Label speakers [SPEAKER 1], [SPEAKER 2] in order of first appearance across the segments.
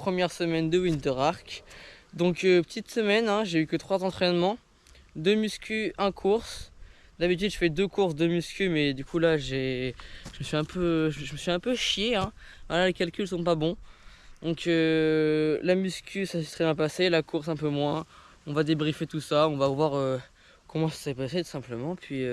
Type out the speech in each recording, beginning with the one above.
[SPEAKER 1] première semaine de Winter Arc. Donc petite semaine, hein, j'ai eu que 3 entraînements, 2 muscu, 1 course. D'habitude je fais 2 courses, 2 muscu, mais du coup là je me suis un peu chié, hein. Voilà, les calculs sont pas bons. Donc la muscu ça s'est très bien passé, la course un peu moins. On va débriefer tout ça, on va voir comment ça s'est passé tout simplement. Puis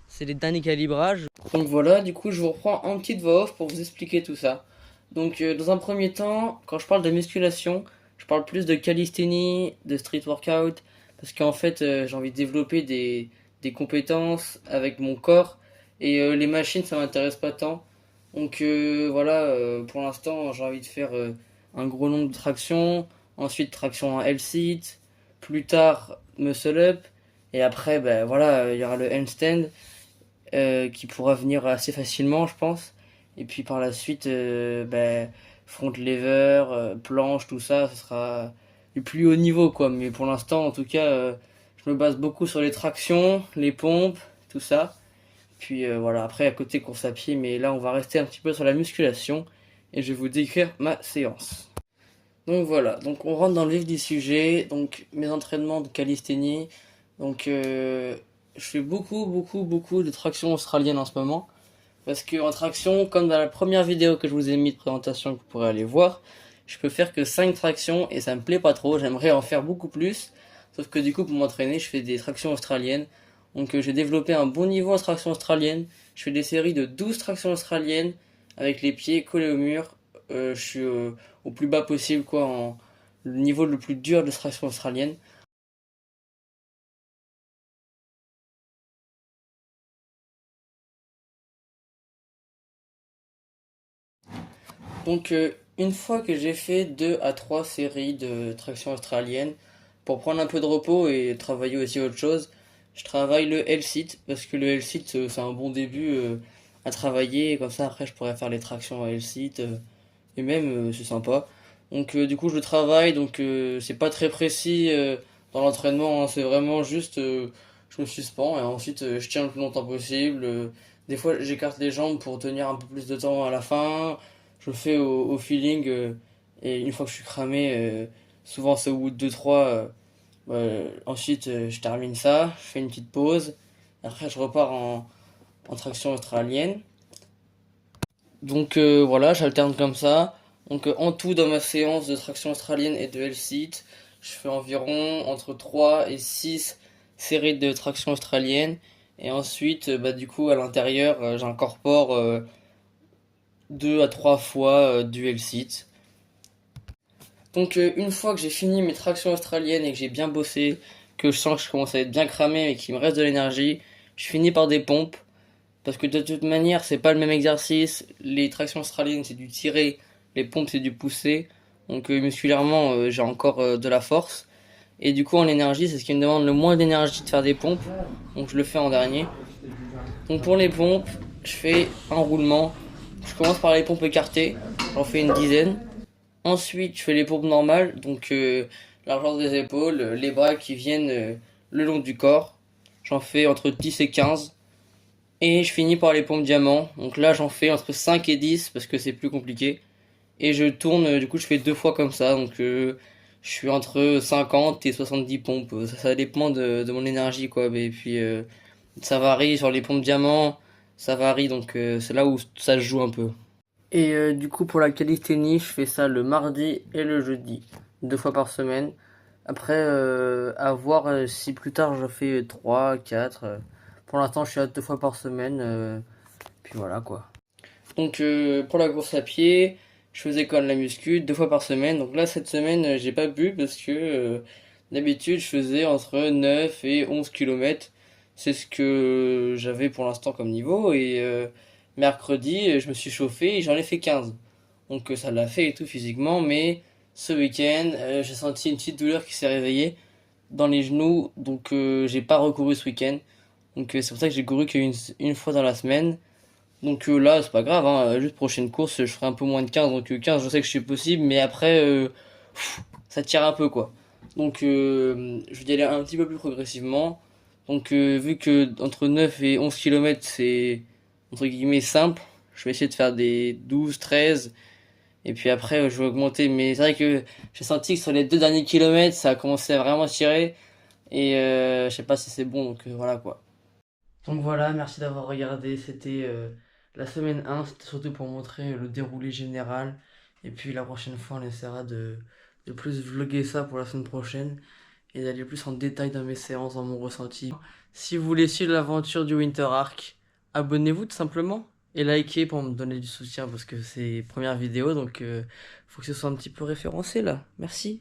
[SPEAKER 1] c'est les derniers calibrages. Donc voilà, du coup je vous reprends en petite voix off pour vous expliquer tout ça. Donc dans un premier temps, quand je parle de musculation, je parle plus de calisthénie, de street workout, parce qu'en fait j'ai envie de développer des compétences avec mon corps, et les machines ça m'intéresse pas tant. Donc voilà, pour l'instant j'ai envie de faire un gros nombre de tractions, ensuite traction en L-sit, plus tard muscle up, et après ben voilà, il y aura le handstand qui pourra venir assez facilement, je pense. Et puis par la suite, front lever, planche, tout ça, ce sera du plus haut niveau, quoi. Mais pour l'instant, en tout cas, je me base beaucoup sur les tractions, les pompes, tout ça. Puis voilà, après à côté course à pied, mais là on va rester un petit peu sur la musculation et je vais vous décrire ma séance. Donc voilà, donc on rentre dans le vif du sujet, donc mes entraînements de calisthénie. Donc je fais beaucoup de traction australienne en ce moment. Parce que en traction, comme dans la première vidéo que je vous ai mis de présentation que vous pourrez aller voir, je peux faire que 5 tractions et ça me plaît pas trop, j'aimerais en faire beaucoup plus. Sauf que du coup pour m'entraîner, je fais des tractions australiennes. Donc j'ai développé un bon niveau en traction australienne. Je fais des séries de 12 tractions australiennes avec les pieds collés au mur. Je suis au plus bas possible, quoi, en le niveau le plus dur de traction australienne. Donc une fois que j'ai fait 2 à 3 séries de traction australienne, pour prendre un peu de repos et travailler aussi autre chose, je travaille le L-sit, parce que le L-sit c'est un bon début à travailler, et comme ça après je pourrais faire les tractions à L-sit, et même c'est sympa. Donc du coup je le travaille, donc c'est pas très précis dans l'entraînement, hein, c'est vraiment juste je me suspends et ensuite je tiens le plus longtemps possible. Des fois j'écarte les jambes pour tenir un peu plus de temps à la fin, je le fais au feeling, et une fois que je suis cramé, souvent c'est au bout de 2-3, ensuite je termine ça, je fais une petite pause, après je repars en traction australienne. Donc voilà, j'alterne comme ça. Donc en tout dans ma séance de traction australienne et de L-sit, je fais environ entre 3 et 6 séries de traction australienne. Et ensuite, du coup, à l'intérieur, j'incorpore 2 à 3 fois du L-sit. Donc une fois que j'ai fini mes tractions australiennes et que j'ai bien bossé, que je sens que je commence à être bien cramé et qu'il me reste de l'énergie, je finis par des pompes. Parce que de toute manière, c'est pas le même exercice. Les tractions australiennes, c'est du tirer. Les pompes, c'est du pousser. Donc musculairement, j'ai encore de la force. Et du coup, en énergie, c'est ce qui me demande le moins d'énergie de faire des pompes. Donc je le fais en dernier. Donc pour les pompes, je fais un roulement. Je commence par les pompes écartées. J'en fais une dizaine. Ensuite, je fais les pompes normales. Donc largeur des épaules, les bras qui viennent le long du corps. J'en fais entre 10 et 15. Et je finis par les pompes diamants. Donc là, j'en fais entre 5 et 10 parce que c'est plus compliqué. Et je tourne, du coup, je fais 2 fois comme ça. Donc je suis entre 50 et 70 pompes. Ça dépend de mon énergie, quoi. Et puis ça varie sur les pompes diamants. Ça varie, donc c'est là où ça se joue un peu. Et du coup, pour la calisthénie, je fais ça le mardi et le jeudi. 2 fois par semaine. Après, à voir si plus tard je fais 3 4. Pour l'instant, je suis à 2 fois par semaine. Puis voilà, quoi. Donc pour la course à pied, je faisais quand même la muscu 2 fois par semaine. Donc là, cette semaine, j'ai pas pu parce que d'habitude, je faisais entre 9 et 11 kilomètres. C'est ce que j'avais pour l'instant comme niveau. Et mercredi, je me suis chauffé et j'en ai fait 15. Donc ça l'a fait et tout physiquement. Mais ce week-end, j'ai senti une petite douleur qui s'est réveillée dans les genoux. Donc j'ai pas recouru ce week-end. Donc c'est pour ça que j'ai couru qu'une fois dans la semaine. Donc là, c'est pas grave, hein, juste prochaine course, je ferai un peu moins de 15. Donc 15, je sais que je suis possible, mais après, ça tire un peu, quoi. Donc je vais y aller un petit peu plus progressivement. Donc vu que entre 9 et 11 kilomètres c'est entre guillemets simple, je vais essayer de faire des 12, 13. Et puis après, je vais augmenter. Mais c'est vrai que j'ai senti que sur les 2 derniers kilomètres, ça a commencé à vraiment tirer. Et je sais pas si c'est bon, donc voilà quoi. Donc voilà, merci d'avoir regardé. C'était la semaine 1, c'était surtout pour montrer le déroulé général. Et puis la prochaine fois, on essaiera de plus vlogger ça pour la semaine prochaine et d'aller plus en détail dans mes séances, dans mon ressenti. Si vous voulez suivre l'aventure du Winter Arc, abonnez-vous tout simplement et likez pour me donner du soutien parce que c'est première vidéo donc faut que ce soit un petit peu référencé là. Merci.